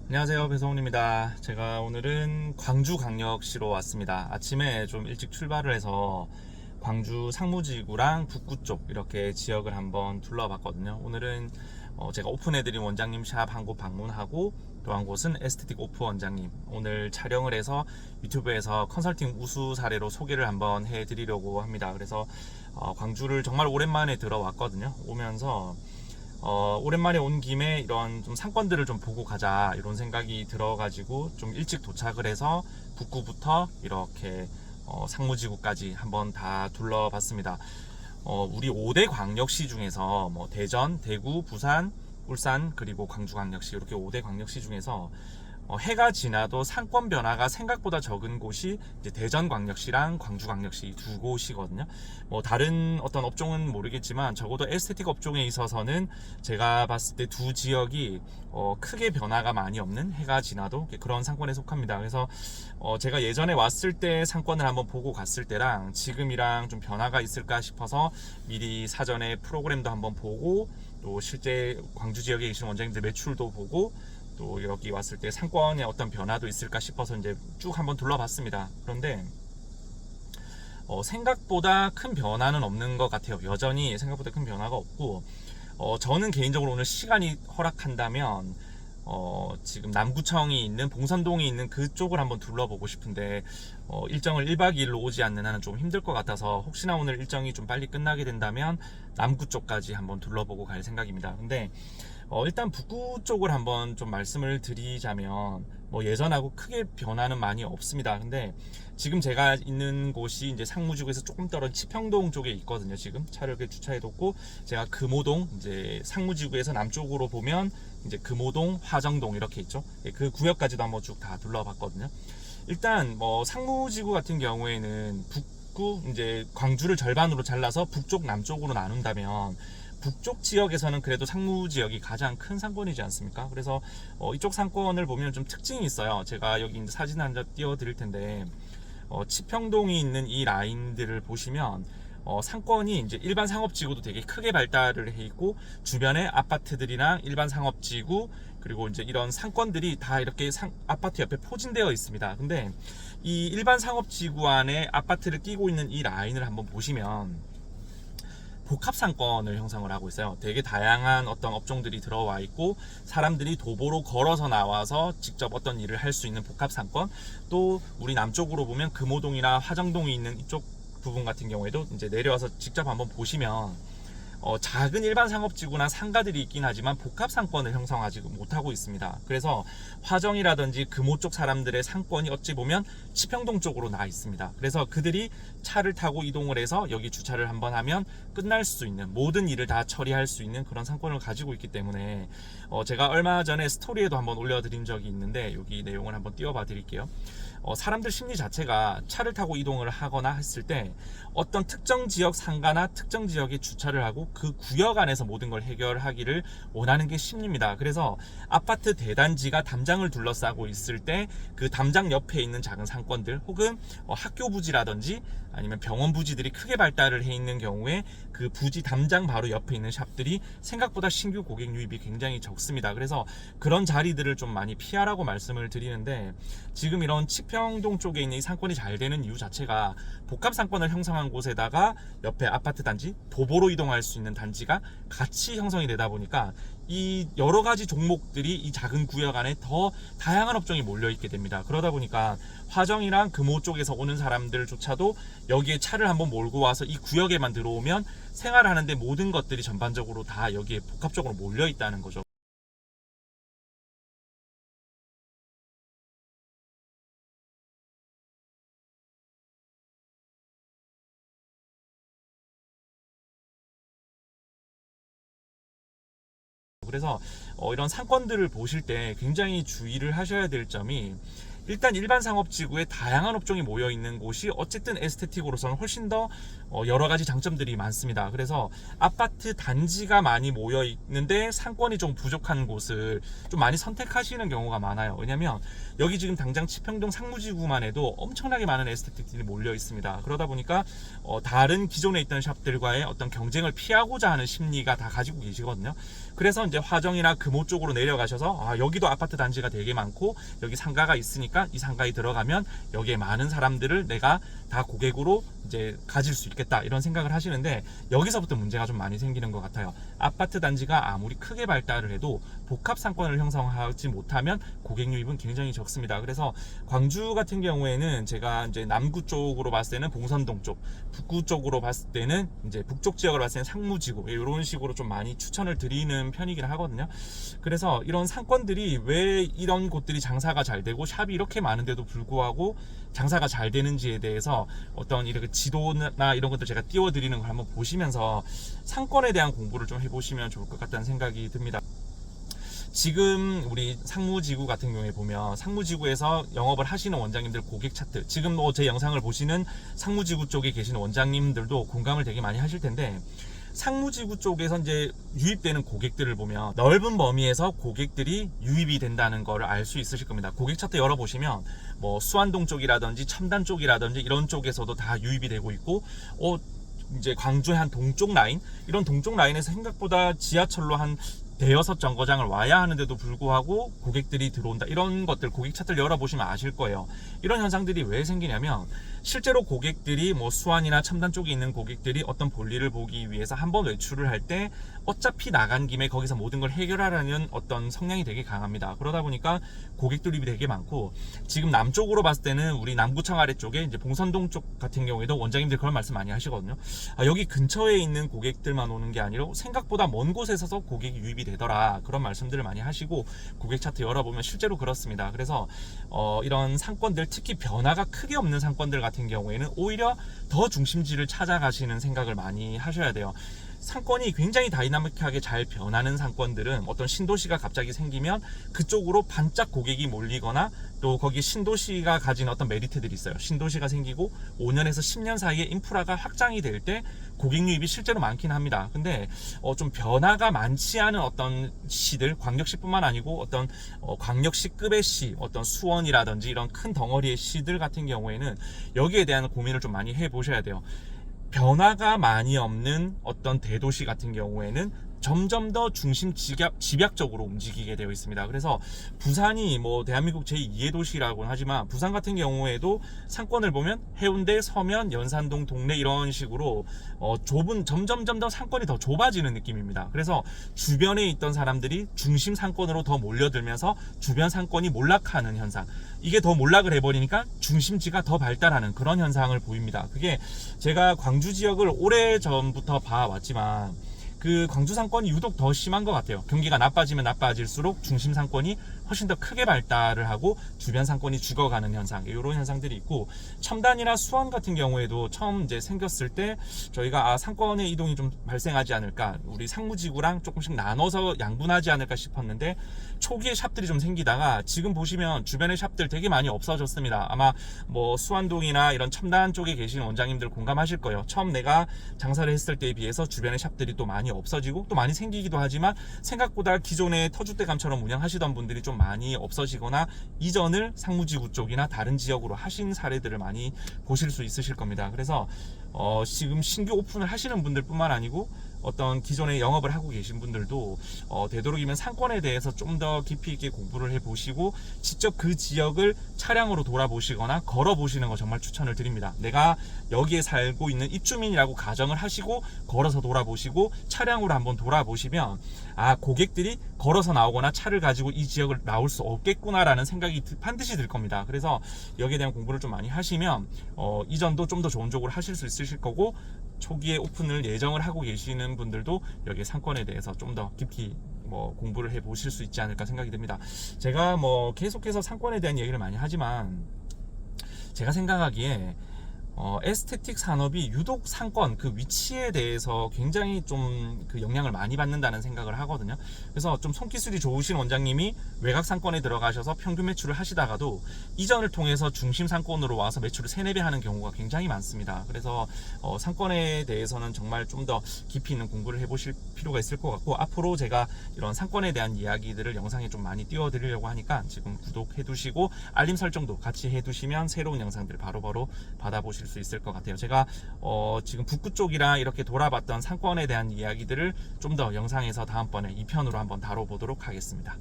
안녕하세요, 배성훈입니다. 제가 오늘은 광주광역시로 왔습니다. 아침에 좀 일찍 출발을 해서 광주 상무지구랑 북구 쪽 이렇게 지역을 한번 둘러봤거든요. 오늘은 제가 오픈해드린 원장님 샵 한 곳 방문하고, 또 한 곳은 에스테틱 오프 원장님 오늘 촬영을 해서 유튜브에서 컨설팅 우수 사례로 소개를 한번 해드리려고 합니다. 그래서 광주를 정말 오랜만에 들어왔거든요. 오면서 오랜만에 온 김에 이런 좀 상권들을 좀 보고 가자 이런 생각이 들어가지고 좀 일찍 도착을 해서 북구부터 이렇게 상무지구까지 한번 다 둘러봤습니다. 우리 5대 광역시 중에서 뭐 대전, 대구, 부산, 울산 그리고 광주광역시 이렇게 5대 광역시 중에서 해가 지나도 상권 변화가 생각보다 적은 곳이 이제 대전광역시랑 광주광역시 두 곳이거든요. 뭐 다른 어떤 업종은 모르겠지만 적어도 에스테틱 업종에 있어서는 제가 봤을 때 두 지역이 크게 변화가 많이 없는, 해가 지나도 그런 상권에 속합니다. 그래서 제가 예전에 왔을 때 상권을 한번 보고 갔을 때랑 지금이랑 좀 변화가 있을까 싶어서 미리 사전에 프로그램도 한번 보고, 또 실제 광주 지역에 계신 원장님들 매출도 보고, 또 여기 왔을 때 상권에 어떤 변화도 있을까 싶어서 이제 쭉 한번 둘러봤습니다. 그런데 생각보다 큰 변화는 없는 것 같아요. 여전히 생각보다 큰 변화가 없고, 저는 개인적으로 오늘 시간이 허락한다면 지금 남구청이 있는 봉선동이 있는 그쪽을 한번 둘러보고 싶은데, 일정을 1박 2일로 오지 않는 한은 좀 힘들 것 같아서 혹시나 오늘 일정이 좀 빨리 끝나게 된다면 남구 쪽까지 한번 둘러보고 갈 생각입니다. 근데 일단 북구 쪽을 한번 좀 말씀을 드리자면, 뭐 예전하고 크게 변화는 많이 없습니다. 근데 지금 제가 있는 곳이 이제 상무지구에서 조금 떨어진 치평동 쪽에 있거든요. 지금 차를 이렇게 주차해뒀고, 제가 금호동, 이제 상무지구에서 남쪽으로 보면 이제 금호동, 화정동 이렇게 있죠. 그 구역까지도 한번 쭉 다 둘러봤거든요. 일단 뭐 상무지구 같은 경우에는 북구, 이제 광주를 절반으로 잘라서 북쪽 남쪽으로 나눈다면 북쪽 지역에서는 그래도 상무 지역이 가장 큰 상권이지 않습니까? 그래서 이쪽 상권을 보면 좀 특징이 있어요. 제가 여기 사진 한 장 띄워 드릴 텐데, 치평동이 있는 이 라인들을 보시면 상권이 이제 일반 상업지구도 되게 크게 발달을 해 있고, 주변에 아파트들이랑 일반 상업지구 그리고 이제 이런 상권들이 다 이렇게 아파트 옆에 포진되어 있습니다. 근데 이 일반 상업지구 안에 아파트를 끼고 있는 이 라인을 한번 보시면 복합상권을 형성을 하고 있어요. 되게 다양한 어떤 업종들이 들어와 있고, 사람들이 도보로 걸어서 나와서 직접 어떤 일을 할 수 있는 복합상권, 또 우리 남쪽으로 보면 금호동이나 화정동이 있는 이쪽 부분 같은 경우에도 이제 내려와서 직접 한번 보시면 작은 일반 상업지구나 상가들이 있긴 하지만 복합 상권을 형성하지 못하고 있습니다. 그래서 화정이라든지 금호 쪽 사람들의 상권이 어찌 보면 치평동 쪽으로 나 있습니다. 그래서 그들이 차를 타고 이동을 해서 여기 주차를 한번 하면 끝날 수 있는, 모든 일을 다 처리할 수 있는 그런 상권을 가지고 있기 때문에 제가 얼마 전에 스토리에도 한번 올려드린 적이 있는데, 여기 내용을 한번 띄워봐 드릴게요. 사람들 심리 자체가 차를 타고 이동을 하거나 했을 때 어떤 특정 지역 상가나 특정 지역에 주차를 하고 그 구역 안에서 모든 걸 해결하기를 원하는 게 심리입니다. 그래서 아파트 대단지가 담장을 둘러싸고 있을 때 그 담장 옆에 있는 작은 상권들, 혹은 학교 부지라든지 아니면 병원 부지들이 크게 발달을 해 있는 경우에 그 부지 담장 바로 옆에 있는 샵들이 생각보다 신규 고객 유입이 굉장히 적습니다. 그래서 그런 자리들을 좀 많이 피하라고 말씀을 드리는데, 지금 이런 치평동 쪽에 있는 이 상권이 잘 되는 이유 자체가 복합 상권을 형성한 곳에다가 옆에 아파트 단지, 도보로 이동할 수 있는 단지가 같이 형성이 되다 보니까 이 여러 가지 종목들이 이 작은 구역 안에 더 다양한 업종이 몰려 있게 됩니다. 그러다 보니까 화정이랑 금호 쪽에서 오는 사람들조차도 여기에 차를 한번 몰고 와서 이 구역에만 들어오면 생활하는데 모든 것들이 전반적으로 다 여기에 복합적으로 몰려 있다는 거죠. 그래서 이런 상권들을 보실 때 굉장히 주의를 하셔야 될 점이, 일단 일반 상업지구에 다양한 업종이 모여 있는 곳이 어쨌든 에스테틱으로서는 훨씬 더 여러 가지 장점들이 많습니다. 그래서 아파트 단지가 많이 모여 있는데 상권이 좀 부족한 곳을 좀 많이 선택하시는 경우가 많아요. 왜냐면 여기 지금 당장 치평동 상무지구만 해도 엄청나게 많은 에스테틱들이 몰려 있습니다. 그러다 보니까 다른 기존에 있던 샵들과의 어떤 경쟁을 피하고자 하는 심리가 다 가지고 계시거든요. 그래서 이제 화정이나 금호 쪽으로 내려가셔서 여기도 아파트 단지가 되게 많고 여기 상가가 있으니까 이 상가에 들어가면 여기에 많은 사람들을 내가 다 고객으로 이제 가질 수 있겠다 이런 생각을 하시는데, 여기서부터 문제가 좀 많이 생기는 것 같아요. 아파트 단지가 아무리 크게 발달을 해도 복합 상권을 형성하지 못하면 고객 유입은 굉장히 적습니다. 그래서 광주 같은 경우에는 제가 이제 남구 쪽으로 봤을 때는 봉선동 쪽, 북구 쪽으로 봤을 때는 이제 북쪽 지역으로 봤을 때는 상무지구, 이런 식으로 좀 많이 추천을 드리는 편이긴 하거든요. 그래서 이런 상권들이 왜 이런 곳들이 장사가 잘 되고 샵이 이렇게 많은데도 불구하고 장사가 잘 되는지에 대해서 어떤 이렇게 지도나 이런 것들 제가 띄워드리는 걸 한번 보시면서 상권에 대한 공부를 좀 해보시면 좋을 것 같다는 생각이 듭니다. 지금 우리 상무지구 같은 경우에 보면 상무지구에서 영업을 하시는 원장님들 고객 차트, 지금 뭐 제 영상을 보시는 상무지구 쪽에 계시는 원장님들도 공감을 되게 많이 하실 텐데, 상무지구 쪽에서 이제 유입되는 고객들을 보면 넓은 범위에서 고객들이 유입이 된다는 걸 알 수 있으실 겁니다. 고객 차트 열어보시면 뭐 수안동 쪽이라든지 첨단 쪽이라든지 이런 쪽에서도 다 유입이 되고 있고, 이제 광주의 한 동쪽 라인, 이런 동쪽 라인에서 생각보다 지하철로 한 대여섯 정거장을 와야 하는데도 불구하고 고객들이 들어온다, 이런 것들 고객 차트를 열어보시면 아실 거예요. 이런 현상들이 왜 생기냐면 실제로 고객들이 뭐 수안이나 첨단 쪽에 있는 고객들이 어떤 볼일을 보기 위해서 한번 외출을 할 때 어차피 나간 김에 거기서 모든 걸 해결하라는 어떤 성향이 되게 강합니다. 그러다 보니까 고객들이 되게 많고, 지금 남쪽으로 봤을 때는 우리 남구청 아래쪽에 이제 봉선동 쪽 같은 경우에도 원장님들 그런 말씀 많이 하시거든요. 여기 근처에 있는 고객들만 오는 게 아니라 생각보다 먼 곳에서 고객이 유입이 되더라, 그런 말씀들을 많이 하시고, 고객 차트 열어보면 실제로 그렇습니다. 그래서 이런 상권들, 특히 변화가 크게 없는 상권들 같은 경우에는 오히려 더 중심지를 찾아가시는 생각을 많이 하셔야 돼요. 상권이 굉장히 다이나믹하게 잘 변하는 상권들은 어떤 신도시가 갑자기 생기면 그쪽으로 반짝 고객이 몰리거나, 또 거기 신도시가 가진 어떤 메리트들이 있어요. 신도시가 생기고 5년에서 10년 사이에 인프라가 확장이 될 때 고객 유입이 실제로 많긴 합니다. 근데 좀 변화가 많지 않은 어떤 시들, 광역시뿐만 아니고 어떤 광역시급의 시, 어떤 수원이라든지 이런 큰 덩어리의 시들 같은 경우에는 여기에 대한 고민을 좀 많이 해보셔야 돼요. 변화가 많이 없는 어떤 대도시 같은 경우에는 점점 더 중심 집약적으로 움직이게 되어 있습니다. 그래서 부산이 뭐 대한민국 제2의 도시라고는 하지만 부산 같은 경우에도 상권을 보면 해운대, 서면, 연산동, 동래 이런 식으로 점점 더 상권이 더 좁아지는 느낌입니다. 그래서 주변에 있던 사람들이 중심 상권으로 더 몰려들면서 주변 상권이 몰락하는 현상, 이게 더 몰락을 해버리니까 중심지가 더 발달하는 그런 현상을 보입니다. 그게 제가 광주 지역을 오래전부터 봐왔지만 그 광주 상권이 유독 더 심한 것 같아요. 경기가 나빠지면 나빠질수록 중심 상권이 훨씬 더 크게 발달을 하고 주변 상권이 죽어가는 현상, 이런 현상들이 있고, 첨단이나 수원 같은 경우에도 처음 이제 생겼을 때 저희가 상권의 이동이 좀 발생하지 않을까, 우리 상무지구랑 조금씩 나눠서 양분하지 않을까 싶었는데 초기에 샵들이 좀 생기다가 지금 보시면 주변의 샵들 되게 많이 없어졌습니다. 아마 뭐 수안동이나 이런 첨단 쪽에 계신 원장님들 공감하실 거예요. 처음 내가 장사를 했을 때에 비해서 주변의 샵들이 또 많이 없어지고 또 많이 생기기도 하지만 생각보다 기존의 터줏대감처럼 운영하시던 분들이 좀 많이 없어지거나 이전을 상무지구 쪽이나 다른 지역으로 하신 사례들을 많이 보실 수 있으실 겁니다. 그래서 지금 신규 오픈을 하시는 분들 뿐만 아니고 어떤 기존에 영업을 하고 계신 분들도 되도록이면 상권에 대해서 좀 더 깊이 있게 공부를 해보시고 직접 그 지역을 차량으로 돌아보시거나 걸어보시는 거 정말 추천을 드립니다. 내가 여기에 살고 있는 입주민이라고 가정을 하시고 걸어서 돌아보시고 차량으로 한번 돌아보시면 고객들이 걸어서 나오거나 차를 가지고 이 지역을 나올 수 없겠구나 라는 생각이 반드시 들 겁니다. 그래서 여기에 대한 공부를 좀 많이 하시면 이전도 좀 더 좋은 쪽으로 하실 수 있으실 거고, 초기에 오픈을 예정을 하고 계시는 분들도 여기 상권에 대해서 좀 더 깊이 공부를 해 보실 수 있지 않을까 생각이 듭니다. 제가 계속해서 상권에 대한 얘기를 많이 하지만 제가 생각하기에 에스테틱 산업이 유독 상권 그 위치에 대해서 굉장히 좀 그 영향을 많이 받는다는 생각을 하거든요. 그래서 좀 손기술이 좋으신 원장님이 외곽 상권에 들어가셔서 평균 매출을 하시다가도 이전을 통해서 중심 상권으로 와서 매출을 3-4배 하는 경우가 굉장히 많습니다. 그래서 상권에 대해서는 정말 좀 더 깊이 있는 공부를 해보실 필요가 있을 것 같고, 앞으로 제가 이런 상권에 대한 이야기들을 영상에 좀 많이 띄워드리려고 하니까 지금 구독해 두시고 알림 설정도 같이 해두시면 새로운 영상들을 바로바로 받아보실 수 있을 것 같아요. 제가 지금 북구 쪽이랑 이렇게 돌아봤던 상권에 대한 이야기들을 좀 더 영상에서 다음번에 2편으로 한번 다뤄보도록 하겠습니다.